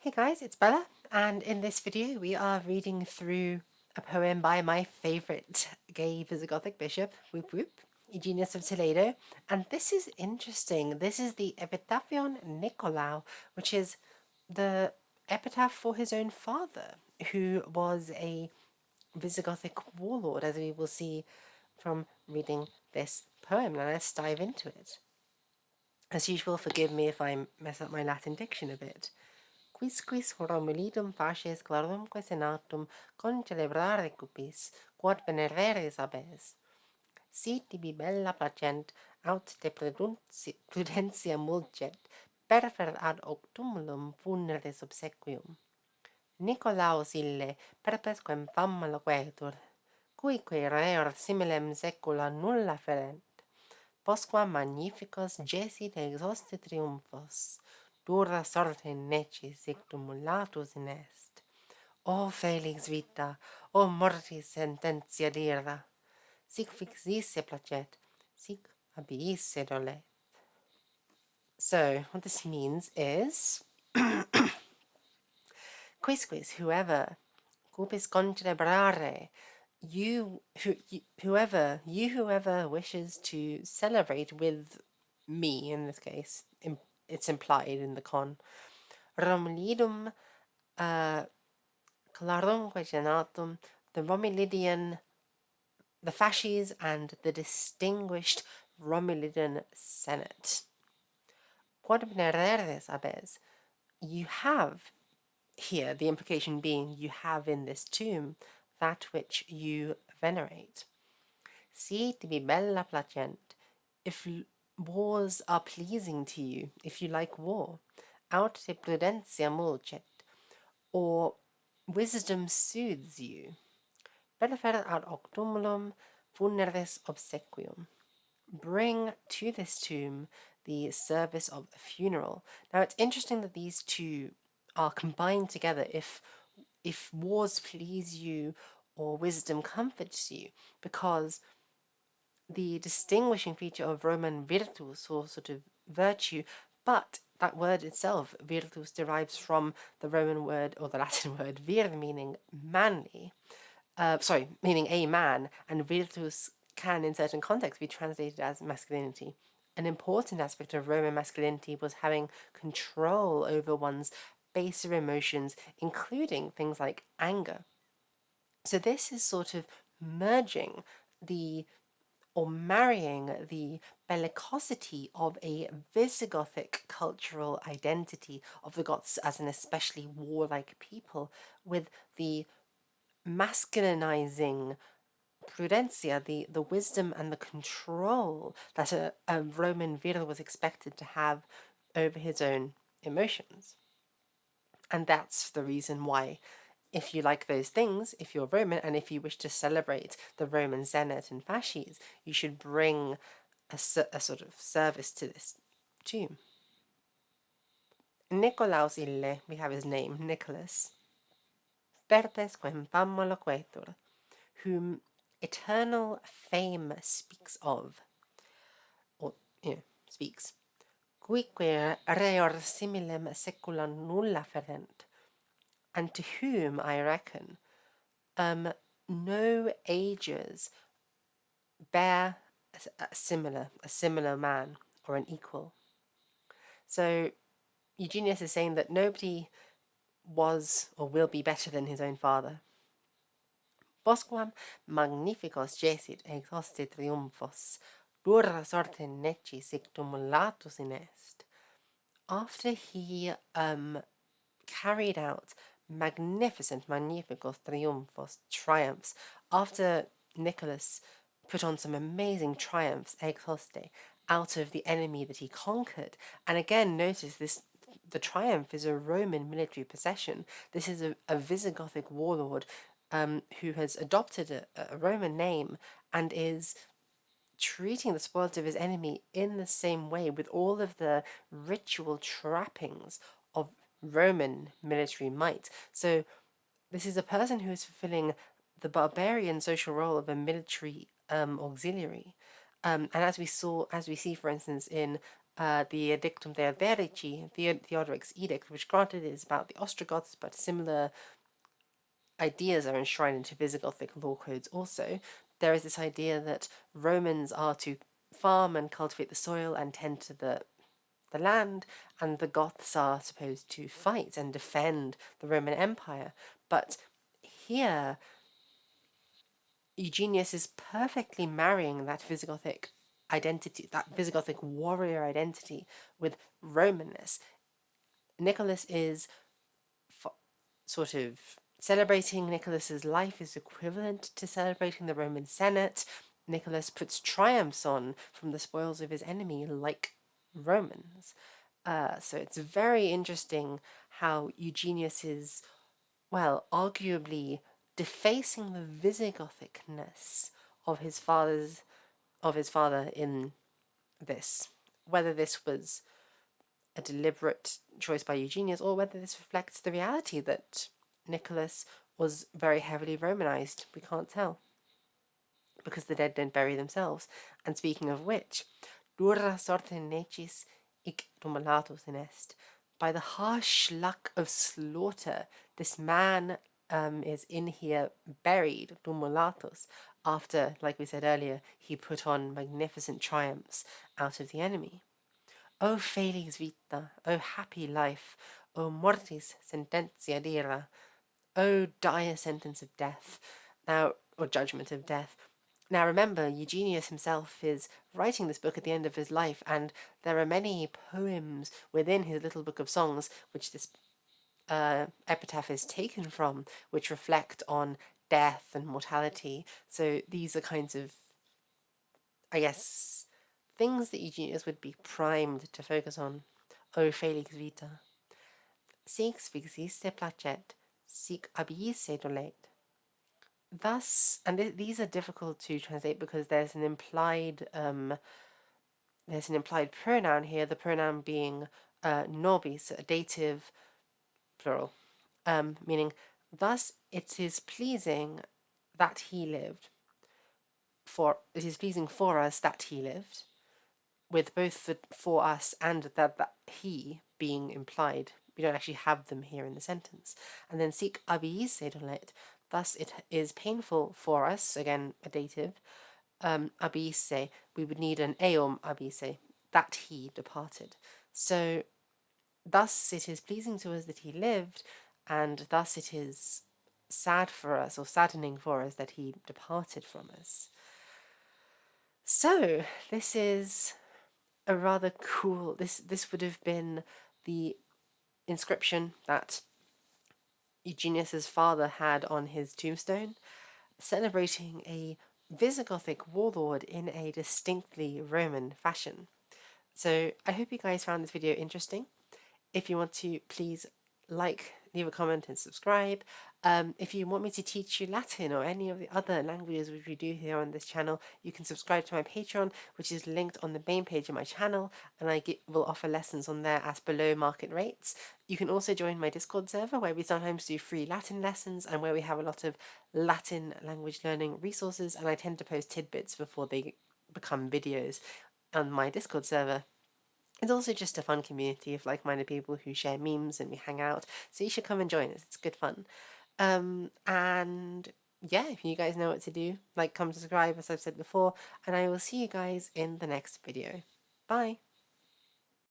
Hey guys, it's Bella, and in this video we are reading through a poem by my favourite gay Visigothic bishop, whoop whoop, Eugenius of Toledo, and this is interesting. This is the Epitaphion Nicolau, which is the epitaph for his own father, who was a Visigothic warlord, as we will see from reading this poem. Now let's dive into it. As usual, forgive me if I mess up my Latin diction a bit. Quisquis Romulidum facies clarumque senatum concelebrare cupis, quod venereres habes. Si tibi bella placent, aut te prudentia mulcet, perfer ad octumulum funeris obsequium. Nicolaus ille perpesquem fama loquetur, cuique reor similem secula nulla ferent. Posquam magnificos gesit exhausti triumphos, dura sorte necis sic tumulatus inest. O felix vita, o mortis sententia dira, sic fixisse placet, sic abiisse dolet. So, what this means is, quisquis, whoever, cupis concelebrare, whoever wishes to celebrate with me, in this case, it's implied in the con, Romulidum clarumque genatum, the Romulidian, the fasces and the distinguished Romulidan Senate. Quod venereres habes, you have here, the implication being you have in this tomb that which you venerate. Si tibi bella placent, if wars are pleasing to you, if you like war, aut te prudentia mulcet, or wisdom soothes you, perfer ad octumulum funeris obsequium, bring to this tomb the service of a funeral. Now it's interesting that these two are combined together. If wars please you or wisdom comforts you, because the distinguishing feature of Roman virtus, or sort of virtue, but that word itself, virtus, derives from the Roman word, or the Latin word, vir, meaning manly, meaning a man, and virtus can, in certain contexts, be translated as masculinity. An important aspect of Roman masculinity was having control over one's baser emotions, including things like anger. So this is sort of merging or marrying the bellicosity of a Visigothic cultural identity of the Goths as an especially warlike people with the masculinizing prudentia, the wisdom and the control that a Roman vir was expected to have over his own emotions. And that's the reason why, if you like those things, if you're Roman, and if you wish to celebrate the Roman Senate and fasces, you should bring a sort of service to this tomb. Nicolaus ille, we have his name, Nicholas, perpesquem fama loquetur, whom eternal fame speaks of, or, speaks. Cuique reor similem secula nulla ferent, and to whom, I reckon, no ages bear a similar man or an equal. So Eugenius is saying that nobody was or will be better than his own father. Posquam magnificos gesit exhausti triumphos, dura sorte neci sic tumulatus inest. After he carried out magnificos triumphos, triumphs, after Nicholas put on some amazing triumphs, exhauste, out of the enemy that he conquered. And again, notice this, the triumph is a Roman military possession. This is a Visigothic warlord who has adopted a Roman name and is treating the spoils of his enemy in the same way, with all of the ritual trappings of Roman military might. So this is a person who is fulfilling the barbarian social role of a military auxiliary. And as we see, for instance, in the Edictum Theoderici, Theodoric's edict, which granted is about the Ostrogoths, but similar ideas are enshrined into Visigothic law codes also. There is this idea that Romans are to farm and cultivate the soil and tend to the land, and the Goths are supposed to fight and defend the Roman Empire. But here, Eugenius is perfectly marrying that Visigothic identity, that Visigothic warrior identity, with Romanness. Nicholas is sort of celebrating Nicholas's life is equivalent to celebrating the Roman Senate. Nicholas puts triumphs on from the spoils of his enemy, like Romans. So it's very interesting how Eugenius is, well, arguably defacing the Visigothicness of his father in this. Whether this was a deliberate choice by Eugenius or whether this reflects the reality that Nicholas was very heavily Romanized, we can't tell, because the dead don't bury themselves. And speaking of which, dura sorte necis hic tumulatus inest. By the harsh luck of slaughter, this man is in here buried, tumulatus, after, like we said earlier, he put on magnificent triumphs out of the enemy. O felix vita, O happy life, O mortis sententia dira, O dire sentence of death, now, or judgment of death. Now remember, Eugenius himself is writing this book at the end of his life, and there are many poems within his little book of songs, which this epitaph is taken from, which reflect on death and mortality. So these are kinds of, I guess, things that Eugenius would be primed to focus on. O felix vita. Sic vixisse placet, sic abiisse dolet. Thus, and these are difficult to translate because there's an implied pronoun here. The pronoun being nobis, a dative plural, meaning thus it is pleasing that he lived. It is pleasing for us that he lived, with both the for us and that he being implied. We don't actually have them here in the sentence. And then sic abiisse dolet. Thus it is painful for us, again a dative, abisse, we would need an eum abisse, that he departed. So thus it is pleasing to us that he lived, and thus it is sad for us, or saddening for us, that he departed from us. So this is a rather cool, this would have been the inscription that Eugenius's father had on his tombstone, celebrating a Visigothic warlord in a distinctly Roman fashion. So I hope you guys found this video interesting. If you want to, please leave a comment and subscribe. If you want me to teach you Latin or any of the other languages which we do here on this channel, you can subscribe to my Patreon, which is linked on the main page of my channel, and I will offer lessons on there at below market rates. You can also join my Discord server, where we sometimes do free Latin lessons and where we have a lot of Latin language learning resources, and I tend to post tidbits before they become videos on my Discord server. It's also just a fun community of like-minded people who share memes and we hang out. So you should come and join us. It's good fun. And yeah, if you guys know what to do, like, comment, subscribe, as I've said before, and I will see you guys in the next video. Bye.